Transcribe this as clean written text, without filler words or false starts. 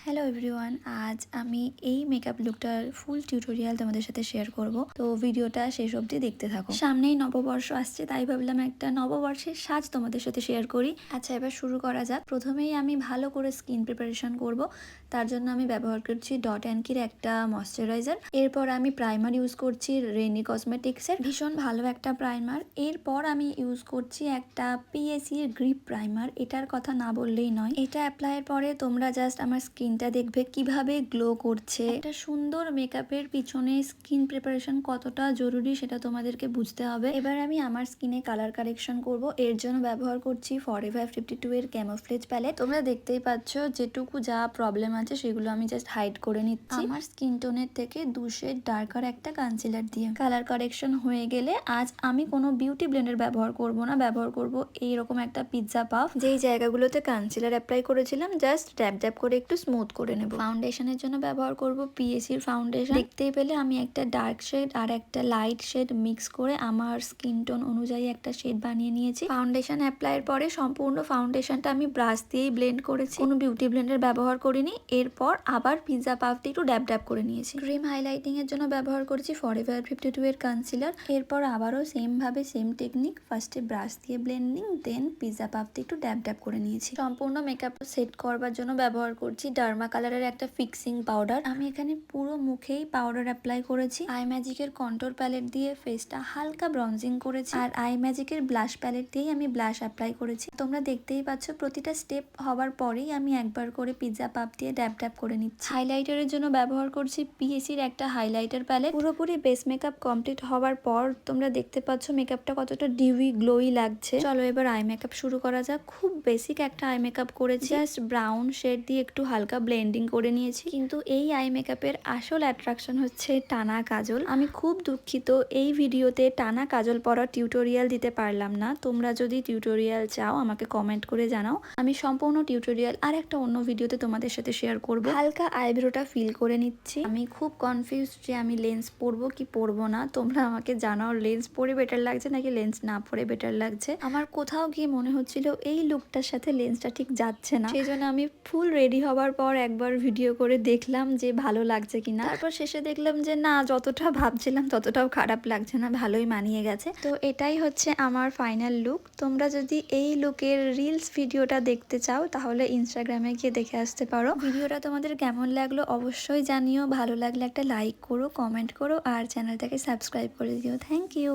Hello everyone, আজ আমি এই মেকআপ লুকটার ফুল টিউটোরিয়াল তোমাদের সাথে শেয়ার করব। তো ভিডিওটা শেষ অবধি দেখতে থাকো। সামনেই নববর্ষ আসছে, তাই ভাবলাম একটা নববর্ষের সাজ তোমাদের সাথে শেয়ার করি। আচ্ছা, এবার শুরু করা যাক। প্রথমেই আমি ভালো করে স্কিন প্রিপারেশন করব। তার জন্য আমি ব্যবহার করছি ডট অ্যান্ড কির একটা ময়শ্চারাইজার। এরপর আমি প্রাইমার ইউজ করছি রেনি কসমেটিক্সের, ভীষণ ভালো একটা প্রাইমার। এরপর আমি ইউজ করছি একটা পিএসি এর গ্রিপ প্রাইমার। এটার কথা না বললেই নয়। এটা অ্যাপ্লাইয়ের পরে তোমরা জাস্ট আমার স্কিনটা দেখবে কিভাবে গ্লো করছে। একটা সুন্দর মেকআপের পিছনে স্কিন প্রিপারেশন কতটা জরুরি সেটা তোমাদেরকে বুঝতে হবে। এবার আমি আমার স্কিনে কালার কারেকশন করব। এর জন্য ব্যবহার করছি ফরএভার 52 এর ক্যামোফ্লেজ প্যালেট। তোমরা দেখতেই পাচ্ছ যেটুকু যা প্রবলেম আছে সেগুলো আমি জাস্ট হাইড করে নিচ্ছি আমার স্কিন টোনের থেকে 2 শেড ডার্কার একটা কনসিলার দিয়ে। কালার কারেকশন হয়ে গেলে আজ আমি কোনো বিউটি ব্লেন্ডার ব্যবহার করব না, ব্যবহার করব এইরকম একটা পিৎজা পাফ। যেই জায়গাগুলোতে কনসিলার অ্যাপ্লাই করেছিলাম জাস্ট ড্যাব ড্যাব করে একটু স্মুথ করে নেব। ফাউন্ডেশনের জন্য ব্যবহার করব পিএসির ফাউন্ডেশন। দেখতেই পেলে আমি একটা ডার্ক শেড আর একটা লাইট শেড মিক্স করে আমার স্কিন টোন অনুযায়ী একটা শেড বানিয়ে নিয়েছি। ফাউন্ডেশন অ্যাপ্লাইয়ের পরে সম্পূর্ণ ফাউন্ডেশনটা আমি ব্রাশ দিয়েই ব্লেন্ড করেছি, কোনো বিউটি ব্লেন্ডার ব্যবহার করিনি। এরপর আবার পিৎজা পাফ দিয়ে একটু ড্যাব ড্যাব করে নিয়েছি। ক্রিম হাইলাইটিং এর জন্য ব্যবহার করেছি ফরএভার 52 এর কনসিলার। এরপর আবারও সেম ভাবে সেম টেকনিক, ফার্স্টে ব্রাশ দিয়ে ব্লেন্ডিং, দেন পিৎজা পাফ দিয়ে একটু ড্যাব ড্যাব করে নিয়েছি। সম্পূর্ণ মেকআপ সেট করবার জন্য ব্যবহার করছি ডার্মা কালারের একটা ফিক্সিং পাউডার। আমি এখানে পুরো মুখেই পাউডার অ্যাপ্লাই করেছি। আই ম্যাজিকের কন্ট্রোর প্যালেট দিয়ে ফেসটা হালকা ব্রঞ্জিং করেছি, আর আই ম্যাজিকের ব্লাশ প্যালেট দিয়েই আমি ব্লাশ অ্যাপ্লাই করেছি। তোমরা দেখতেই পাচ্ছ প্রতিটা স্টেপ হবার পরেই আমি একবার করে পিৎজা পাপ দিয়ে ড্যাব ড্যাব করে নিচ্ছি। হাইলাইটারের জন্য ব্যবহার করছি পিএসির একটা হাইলাইটার প্যালেট। পুরোপুরি বেস মেকআপ কমপ্লিট হবার পর তোমরা দেখতে পাচ্ছ মেকআপটা কতটা ডিউই গ্লোই লাগছে। চলো এবার আই মেকআপ শুরু করা যাক। খুব বেসিক একটা আই মেকআপ করেছি, জাস্ট ব্রাউন শেড দিয়ে একটু হালকা ব্লেন্ডিং করে নিয়েছি। কিন্তু এই আই মেকআপের আসল অ্যাট্রাকশন হচ্ছে টানা কাজল। আমি খুব দুঃখিত এই ভিডিওতে টানা কাজল পরার টিউটোরিয়াল দিতে পারলাম না। তোমরা যদি টিউটোরিয়াল চাও আমাকে কমেন্ট করে জানাও, আমি সম্পূর্ণ টিউটোরিয়াল আর একটা অন্য ভিডিওতে তোমাদের সাথে শেয়ার করব। হালকা আইব্রোটা ফিল করে নিচ্ছি। আমি খুব কনফিউজ যে আমি লেন্স পরবো কি পরবো না। তোমরা আমাকে জানাও লেন্স পরে বেটার লাগছে নাকি লেন্স না পরে বেটার লাগছে। আমার কোথাও গিয়ে মনে হচ্ছিল এই লুকটার সাথে লেন্সটা ঠিক যাচ্ছে না, সেই জন্য আমি ফুল রেডি হবার পর একবার ভিডিও করে দেখলাম যে ভালো লাগছে কিনা। তারপর শেষে দেখলাম যে না, যতটা ভাবছিলাম ততটাও খারাপ লাগছে না, ভালোই মানিয়ে গেছে। তো এটাই হচ্ছে আমার ফাইনাল লুক। তোমরা যদি এই লুকের রিলস ভিডিওটা দেখতে চাও তাহলে ইনস্টাগ্রামে গিয়ে দেখে আসতে পারো। ভিডিওটা তোমাদের কেমন লাগলো অবশ্যই জানিও। ভালো লাগলে একটা লাইক করো, কমেন্ট করো আর চ্যানেলটাকে সাবস্ক্রাইব করে দিও। Thank you.